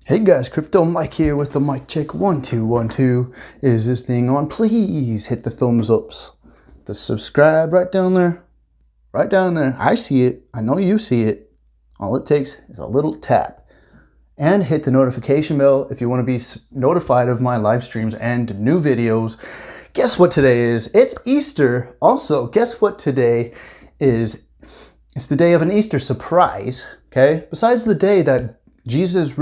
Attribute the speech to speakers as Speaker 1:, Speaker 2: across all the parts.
Speaker 1: Hey guys, Crypto Mike here with the mic check 1212. Is this thing on? Please hit the thumbs ups. The subscribe right down there. Right down there. I see it. I know you see it. All it takes is a little tap. And hit the notification bell if you want to be notified of my live streams and new videos. Guess what today is? It's Easter. Also, guess what today is? It's the day of an Easter surprise, okay? Besides the day that Jesus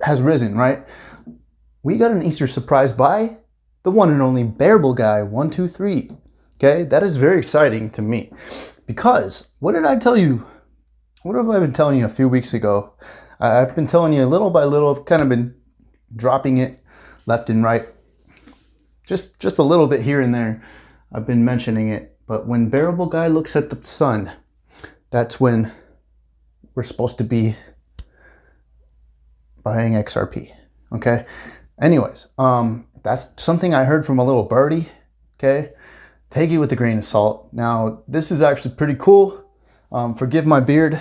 Speaker 1: has risen, right? We got an Easter surprise by the one and only BEARABLEGUY123. Okay, that is very exciting to me because what did I tell you? What have I been telling you a few weeks ago? I've been telling you little by little. I've kind of been dropping it left and right, just a little bit here and there. I've been mentioning it, but when Bearable Guy looks at the sun, that's when we're supposed to be buying XRP. Okay, anyways, that's something I heard from a little birdie. Okay, take it with a grain of salt. Now this is actually pretty cool. Forgive my beard.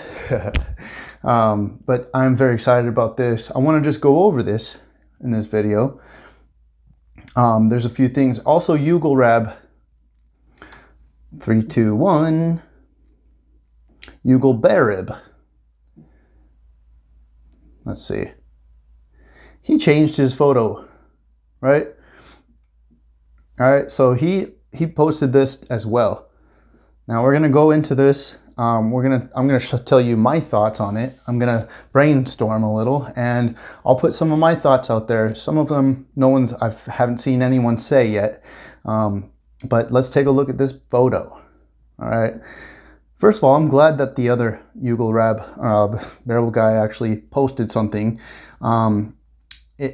Speaker 1: But I'm very excited about this. I want to just go over this in this video. There's a few things. Also, UGLRAB 321 UGLBEARAB. Let's see. He changed his photo, right? All right, so he posted this as well. Now we're gonna go into this. I'm gonna tell you my thoughts on it. I'm gonna brainstorm a little, and I'll put some of my thoughts out there. Some of them, I haven't seen anyone say yet. But let's take a look at this photo. All right. First of all, I'm glad that the other UGLRAB Bearable Guy actually posted something.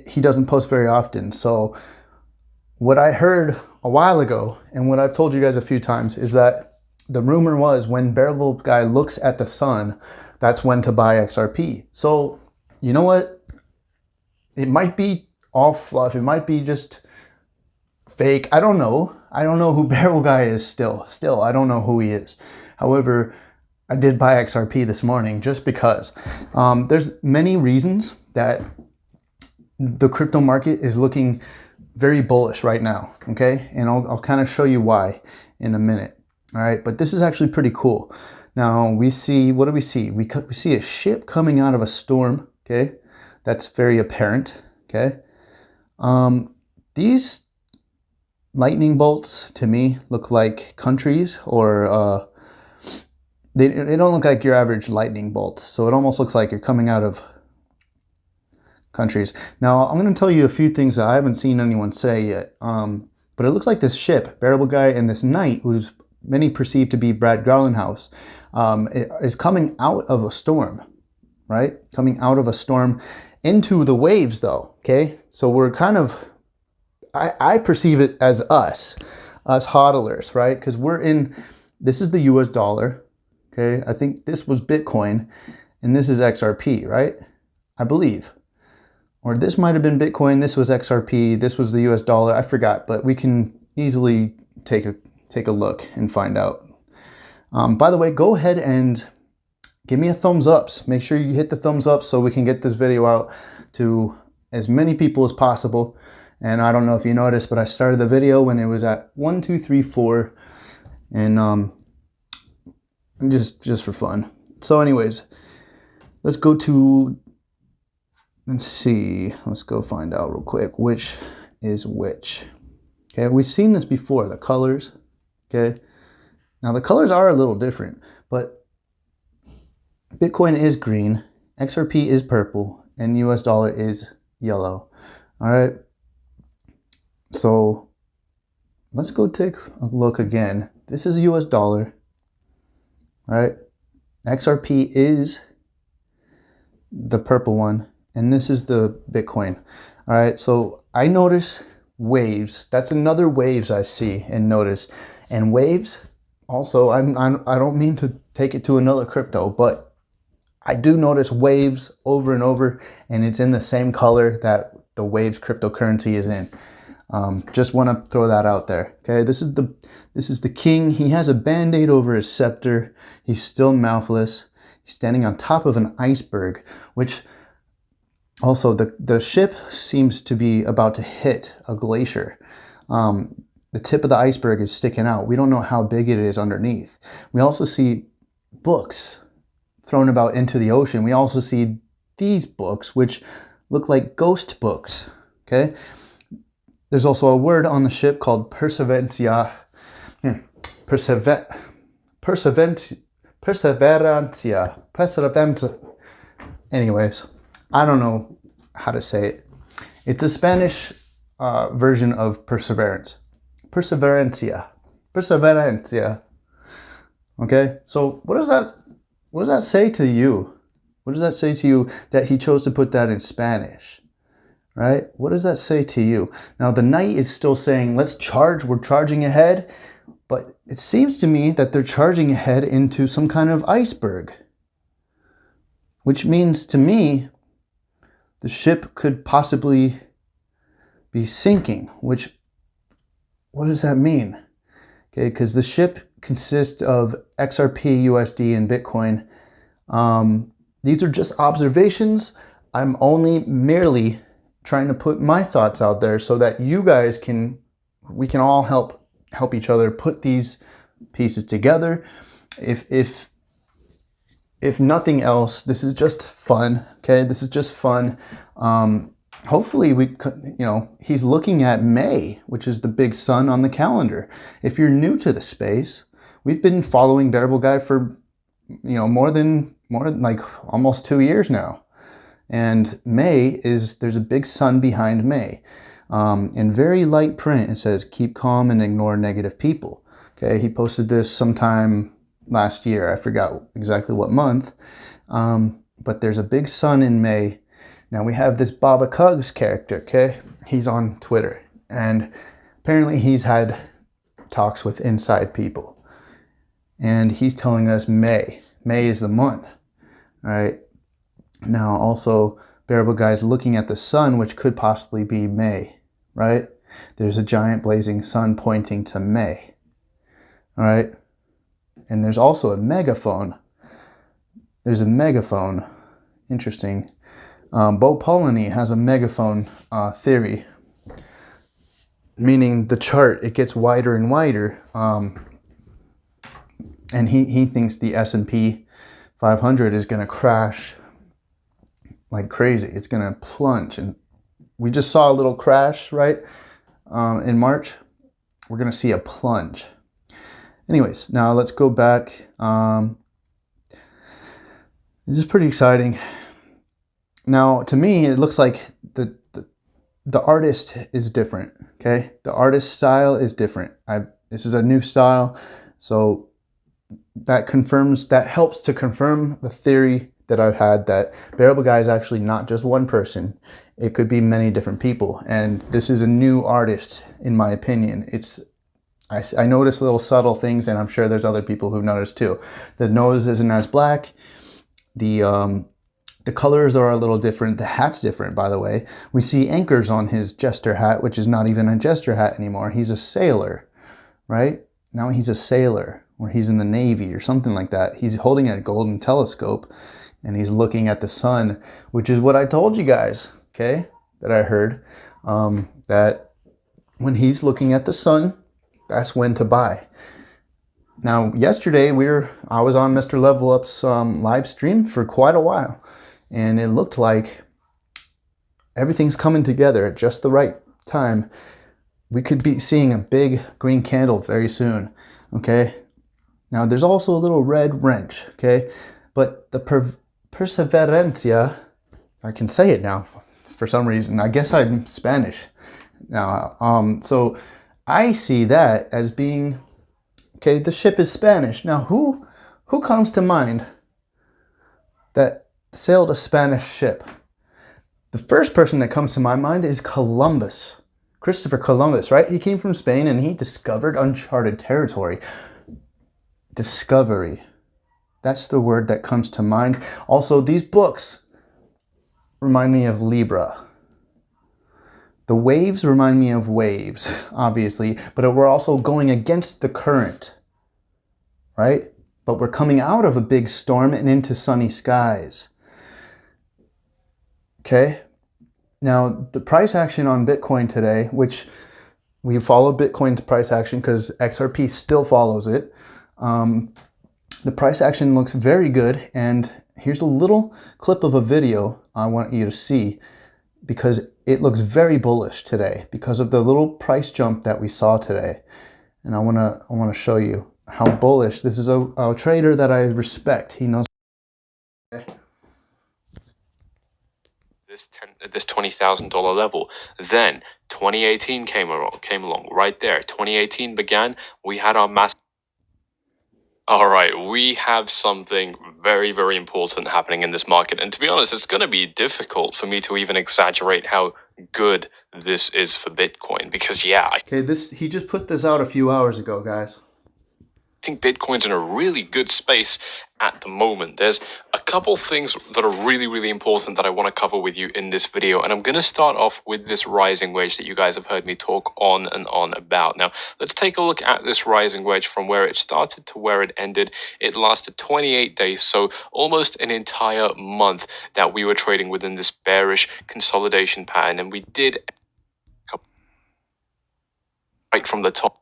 Speaker 1: He doesn't post very often. So what I heard a while ago, and what I've told you guys a few times, is that the rumor was when Bearable Guy looks at the sun, that's when to buy XRP. So you know what? It might be all fluff. It might be just fake. I don't know. I don't know who Bearable Guy is still. I don't know who he is. However, I did buy XRP this morning just because. There's many reasons that the crypto market is looking very bullish right now, okay? And I'll kind of show you why in a minute, all right? But this is actually pretty cool. Now we see, what do we see? We see a ship coming out of a storm, okay? That's very apparent, okay? These lightning bolts to me look like countries, or they don't look like your average lightning bolt. So it almost looks like you're coming out of countries. Now, I'm going to tell you a few things that I haven't seen anyone say yet. But it looks like this ship, Bearable Guy, and this knight, who's many perceive to be Brad Garlinghouse, is coming out of a storm, right? Coming out of a storm into the waves, though, okay? So we're kind of, I perceive it as us hodlers, right? Because this is the US dollar, okay? I think this was Bitcoin, and this is XRP, right? I believe. Or this might have been Bitcoin, this was XRP, this was the US dollar, I forgot, but we can easily take a look and find out. By the way, go ahead and give me a thumbs up. Make sure you hit the thumbs up so we can get this video out to as many people as possible. And I don't know if you noticed, but I started the video when it was at 1, 2, 3, 4, and just for fun. So anyways, let's go to, let's see, let's go find out real quick which is which. Okay, we've seen this before, the colors, okay? Now the colors are a little different, but Bitcoin is green, XRP is purple, and US dollar is yellow, all right? So let's go take a look again. This is a US dollar, all right? XRP is the purple one, and this is the Bitcoin. All right, so I notice waves. That's another waves I see and notice. And waves, also, I don't mean to take it to another crypto, but I do notice waves over and over, and it's in the same color that the waves cryptocurrency is in. Just want to throw that out there. Okay, this is the king. He has a band-aid over his scepter. He's still mouthless. He's standing on top of an iceberg, which Also, the ship seems to be about to hit a glacier. The tip of the iceberg is sticking out. We don't know how big it is underneath. We also see books thrown about into the ocean. We also see these books, which look like ghost books, okay? There's also a word on the ship called perseverantia. Perseverantia. Anyways, I don't know how to say it. It's a Spanish version of perseverance. Perseverancia. Okay, so what does that say to you? What does that say to you that he chose to put that in Spanish? Right? What does that say to you? Now the knight is still saying, let's charge, we're charging ahead. But it seems to me that they're charging ahead into some kind of iceberg. Which means to me, the ship could possibly be sinking. What does that mean? Okay, because the ship consists of XRP, USD, and Bitcoin. These are just observations. I'm only merely trying to put my thoughts out there so that you guys we can all help each other put these pieces together. If nothing else, this is just fun. Okay, this is just fun. Hopefully we could, he's looking at May, which is the big sun on the calendar. If you're new to the space, we've been following Bearable Guy for more than like almost 2 years now. And there's a big sun behind May. In very light print, it says, keep calm and ignore negative people. Okay, he posted this sometime last year. I forgot exactly what month. But there's a big sun in May. Now we have this Baba Cugs character, okay? He's on Twitter. And apparently he's had talks with inside people. And he's telling us May. May is the month, all right? Now also, Bearable Guy's looking at the sun, which could possibly be May, right? There's a giant blazing sun pointing to May, all right? And there's also a megaphone. There's a megaphone. Interesting. Bo Polony has a megaphone theory, meaning the chart, it gets wider and wider. And he thinks the S&P 500 is going to crash like crazy. It's going to plunge. And we just saw a little crash, right? In March. We're going to see a plunge. Anyways, now let's go back. This is pretty exciting. Now, to me, it looks like the artist is different, okay? The artist style is different. This is a new style, so that helps to confirm the theory that I've had that Bearable Guy is actually not just one person. It could be many different people, and this is a new artist, in my opinion. I notice little subtle things, and I'm sure there's other people who've noticed too. The nose isn't as black. The colors are a little different. The hat's different, by the way. We see anchors on his jester hat, which is not even a jester hat anymore. He's a sailor, right? Now he's a sailor, or he's in the Navy or something like that. He's holding a golden telescope, and he's looking at the sun, which is what I told you guys, okay? That I heard, that when he's looking at the sun, that's when to buy. Now, yesterday I was on Mr. Level Up's live stream for quite a while, and it looked like everything's coming together at just the right time. We could be seeing a big green candle very soon, okay? Now, there's also a little red wrench, okay? But the perseverancia, I can say it now for some reason. I guess I'm Spanish now. So I see that as being, okay, the ship is Spanish. Now, who comes to mind that sailed a Spanish ship? The first person that comes to my mind is Columbus. Christopher Columbus, right? He came from Spain and he discovered uncharted territory. Discovery. That's the word that comes to mind. Also, these books remind me of Libra. The waves remind me of waves, obviously, but we're also going against the current, right? But we're coming out of a big storm and into sunny skies. Okay? Now, the price action on Bitcoin today, which we follow Bitcoin's price action because XRP still follows it. The price action looks very good, and here's a little clip of a video I want you to see because it looks very bullish today because of the little price jump that we saw today. And I want to show you how bullish. This is a trader that I respect. He knows.
Speaker 2: This $20,000 level. Then 2018 came along right there. 2018 began. We had our mass. All right, we have something very, very important happening in this market. And to be honest, it's going to be difficult for me to even exaggerate how good this is for Bitcoin because, yeah.
Speaker 1: Okay, he just put this out a few hours ago, guys.
Speaker 2: I think Bitcoin's in a really good space at the moment. There's a couple things that are really, really important that I want to cover with you in this video. And I'm going to start off with this rising wedge that you guys have heard me talk on and on about. Now, let's take a look at this rising wedge from where it started to where it ended. It lasted 28 days, so almost an entire month that we were trading within this bearish consolidation pattern. And we did right from the top.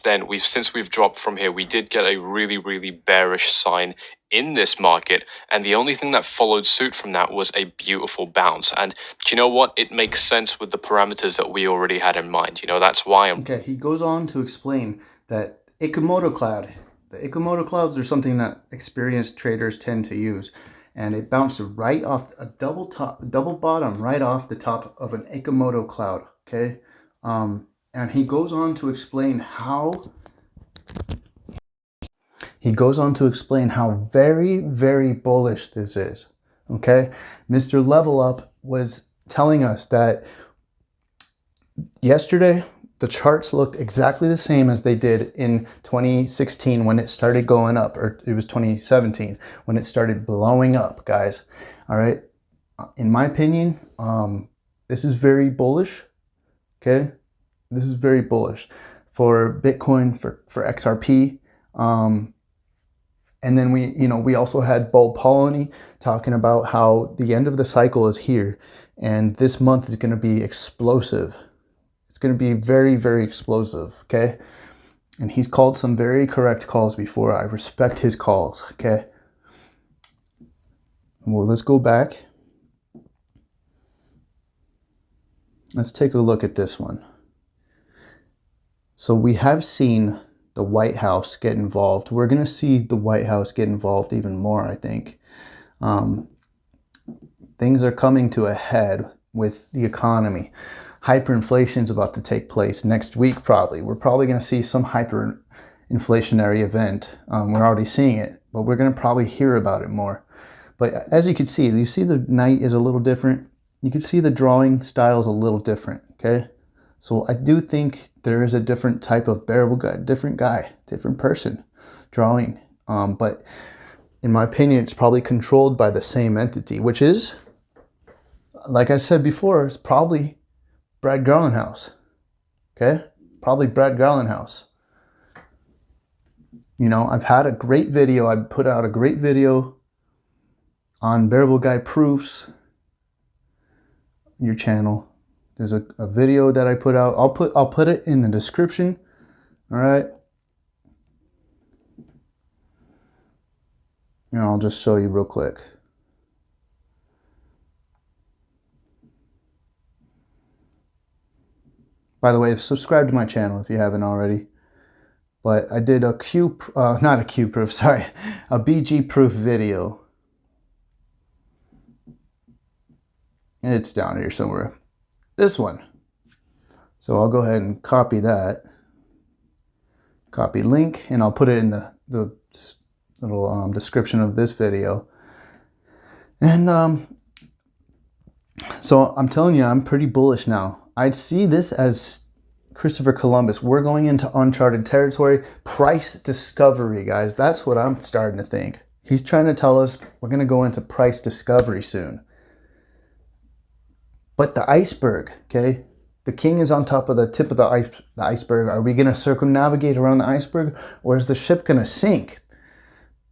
Speaker 2: Then since we've dropped from here, we did get a really, really bearish sign in this market, and the only thing that followed suit from that was a beautiful bounce. And do you know what? It makes sense with the parameters that we already had in mind. You know, that's why
Speaker 1: Okay, he goes on to explain that Ikemoto cloud. The Ikemoto clouds are something that experienced traders tend to use, and it bounced right off a double bottom right off the top of an Ikemoto cloud. Okay. And he goes on to explain how very, very bullish this is. Okay, Mr. Level Up was telling us that yesterday the charts looked exactly the same as they did in 2016 when it started going up, or it was 2017 when it started blowing up, guys. All right, in my opinion, this is very bullish. Okay. This is very bullish for Bitcoin, for XRP. And then we also had Bull Polony talking about how the end of the cycle is here. And this month is going to be explosive. It's going to be very, very explosive. Okay. And he's called some very correct calls before. I respect his calls. Okay. Well, let's go back. Let's take a look at this one. So we have seen the White House get involved. We're going to see the White House get involved even more, I think. Things are coming to a head with the economy. Hyperinflation is about to take place next week, probably. We're probably going to see some hyperinflationary event. We're already seeing it, but we're going to probably hear about it more. But as you can see the night is a little different. You can see the drawing style is a little different, okay? So I do think there is a different type of bearable guy, different person drawing. But in my opinion, it's probably controlled by the same entity, which is, like I said before, it's probably Brad Garlinghouse. Okay? Probably Brad Garlinghouse. You know, I've had a great video. I put out a great video on bearable guy proofs. Your channel. There's a video that I put out. I'll put it in the description. All right. And I'll just show you real quick. By the way, subscribe to my channel if you haven't already. But I did a a BG proof video. It's down here somewhere. This one. So I'll go ahead and copy that. Copy link, and I'll put it in the little description of this video. And so I'm telling you, I'm pretty bullish now. I'd see this as Christopher Columbus. We're going into uncharted territory. Price discovery, guys. That's what I'm starting to think. He's trying to tell us we're going to go into price discovery soon. But the iceberg, okay? The king is on top of the tip of the iceberg. Are we going to circumnavigate around the iceberg, or is the ship going to sink?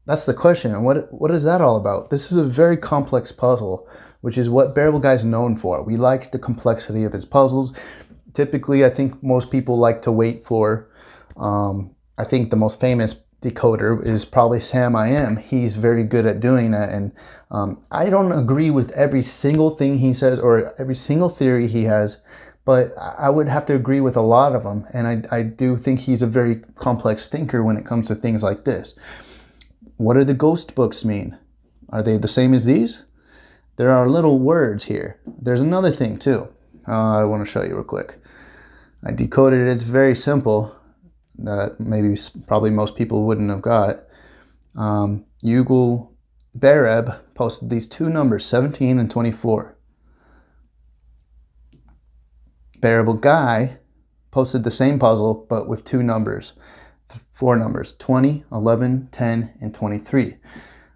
Speaker 1: That's the question. What is that all about? This is a very complex puzzle, which is what Bearable Guy is known for. We like the complexity of his puzzles. Typically, I think most people like to wait for, I think the most famous decoder is probably Sam I Am. He's very good at doing that. And I don't agree with every single thing he says or every single theory he has, but I would have to agree with a lot of them. And I do think he's a very complex thinker when it comes to things like this. What do the ghost books mean? Are they the same as these? There are little words here. There's another thing too. I want to show you real quick. I decoded it. It's very simple that probably most people wouldn't have got. Yugal Bereb posted these two numbers, 17 and 24. Bearable Guy posted the same puzzle, but with two numbers, four numbers, 20, 11, 10, and 23.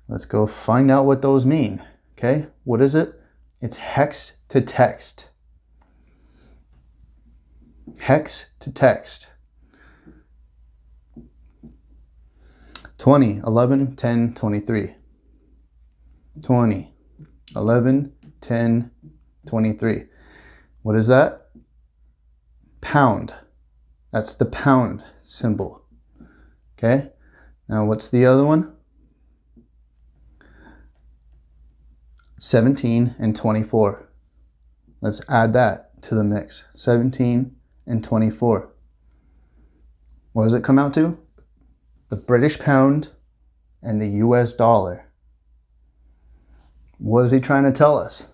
Speaker 1: Let's go find out what those mean. Okay, what is it? It's hex to text. Hex to text. 20, 11, 10, 23. 20, 11, 10, 23. What is that? Pound. That's the pound symbol. Okay, now what's the other one? 17 and 24. Let's add that to the mix. 17 and 24. What does it come out to? The British pound and the US dollar. What is he trying to tell us?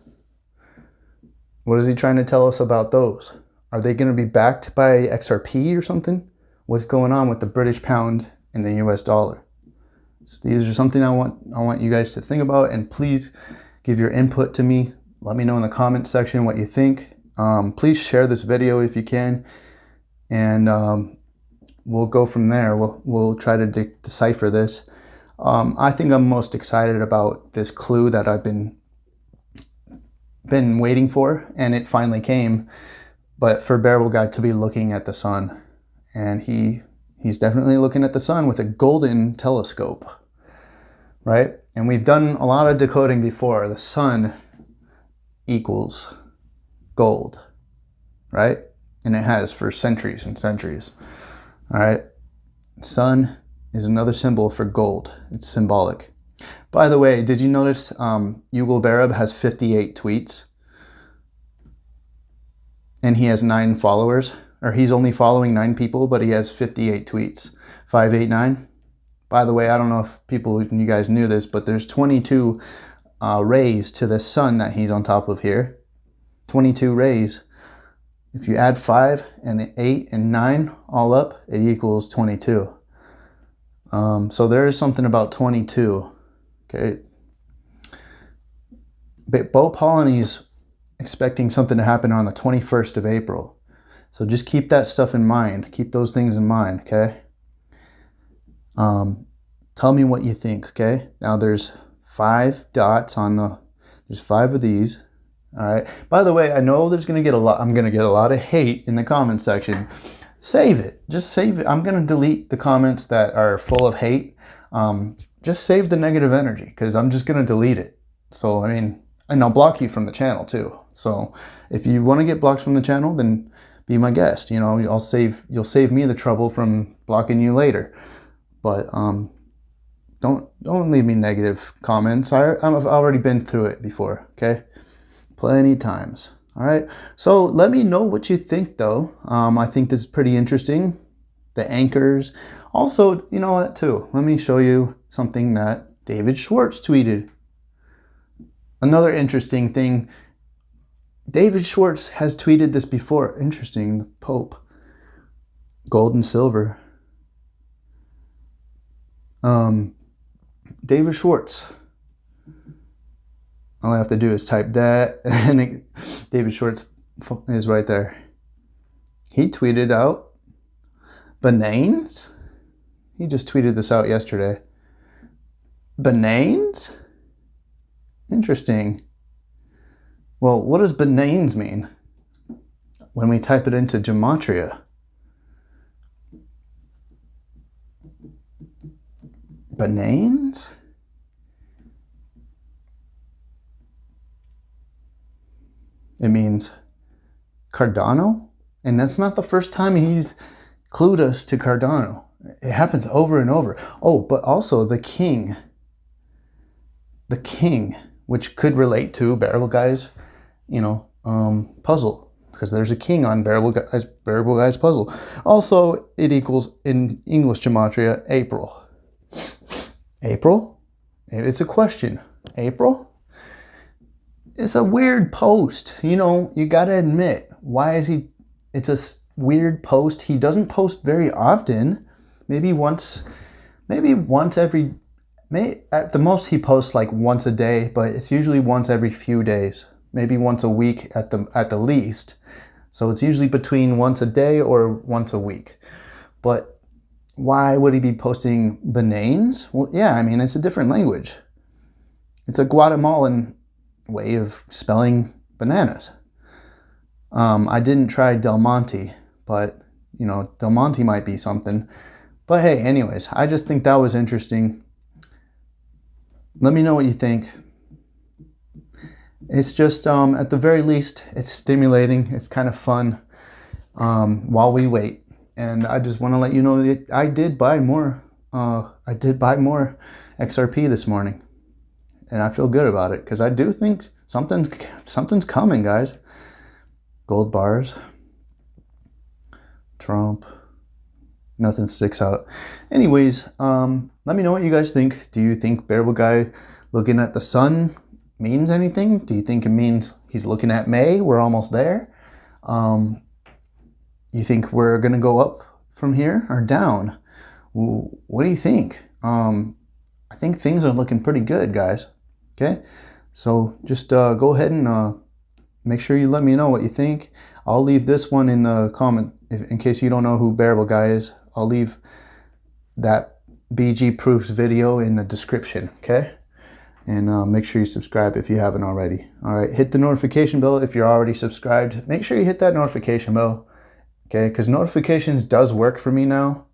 Speaker 1: What is he trying to tell us about those? Are they going to be backed by XRP or something? What's going on with the British pound and the US dollar? So these are something I want you guys to think about, and please give your input to me. Let me know in the comment section what you think. Please share this video if you can, and we'll go from there. We'll try to decipher this. I think I'm most excited about this clue that I've been waiting for, and it finally came. But for Bearable Guy to be looking at the sun, and he's definitely looking at the sun with a golden telescope, right? And we've done a lot of decoding before. The sun equals gold, right? And it has for centuries and centuries. All right, sun is another symbol for gold. It's symbolic. By the way, did you notice Yugal Bereb has 58 tweets? And he has 9 followers, or he's only following 9 people, but he has 58 tweets. 589. By the way, I don't know if you guys knew this, but there's 22 rays to the sun that he's on top of here. 22 rays. If you add 5 and 8 and 9 all up, it equals 22. So there is something about 22. Okay. But Bo Polony's expecting something to happen on the 21st of April. So just keep that stuff in mind. Keep those things in mind, okay? Tell me what you think, okay? Now there's 5 dots on there's 5 of these. All right. By the way, I know I'm going to get a lot of hate in the comment section. Save it. Just save it. I'm going to delete the comments that are full of hate. Just save the negative energy, because I'm just going to delete it. So, I mean, and I'll block you from the channel too. So if you want to get blocked from the channel, then be my guest. You know, you'll save me the trouble from blocking you later. But don't leave me negative comments. I've already been through it before, okay? Plenty times. All right. So let me know what you think, though. I think this is pretty interesting. The anchors. Also, you know what, too? Let me show you something that David Schwartz tweeted. Another interesting thing. David Schwartz has tweeted this before. Interesting. The Pope. Gold and silver. David Schwartz. All I have to do is type that, and David Schwartz is right there. He tweeted out bananes. He just tweeted this out yesterday. Bananes? Interesting. Well, what does bananes mean when we type it into gematria? bananes? It means Cardano? And that's not the first time he's clued us to Cardano. It happens over and over. Oh, but also the king. The king, which could relate to Bearable Guy's, puzzle. Because there's a king on Bearable Guy's puzzle. Also, it equals, in English gematria, April. April? It's a question. April? It's a weird post. You gotta admit. Why is he... It's a weird post. He doesn't post very often. Maybe once every... at the most he posts like once a day, but it's usually once every few days. Maybe once a week at the least. So it's usually between once a day or once a week. But why would he be posting bananes? Well, yeah, I mean, it's a different language. It's a Guatemalan way of spelling bananas. I didn't try Del Monte, but, Del Monte might be something. But hey, anyways, I just think that was interesting. Let me know what you think. It's just, at the very least, it's stimulating. It's kind of fun while we wait. And I just want to let you know that I did buy more. I did buy more XRP this morning. And I feel good about it because I do think something's coming, guys. Gold bars. Trump. Nothing sticks out. Anyways, let me know what you guys think. Do you think Bearable Guy looking at the sun means anything? Do you think it means he's looking at May? We're almost there. You think we're gonna go up from here or down? What do you think? I think things are looking pretty good, guys. Okay, so just go ahead and make sure you let me know what you think. I'll leave this one in the comment in case you don't know who Bearable Guy is. I'll leave that BG Proofs video in the description, okay? And make sure you subscribe if you haven't already. All right, hit the notification bell if you're already subscribed. Make sure you hit that notification bell, okay? Because notifications does work for me now.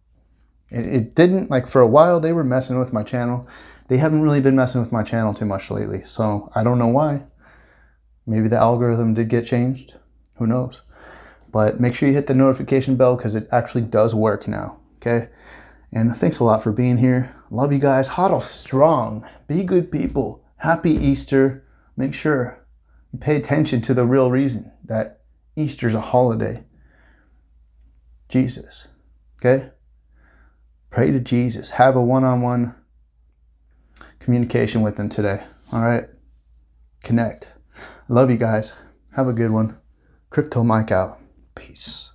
Speaker 1: It didn't, like for a while, they were messing with my channel. They haven't really been messing with my channel too much lately, so I don't know why. Maybe the algorithm did get changed. Who knows? But make sure you hit the notification bell because it actually does work now, okay? And thanks a lot for being here. Love you guys. Hodl strong. Be good people. Happy Easter. Make sure you pay attention to the real reason that Easter's a holiday. Jesus, okay? Pray to Jesus. Have a one-on-one communication with him today, all right? Connect. Love you guys. Have a good one. Crypto Mike out. Peace.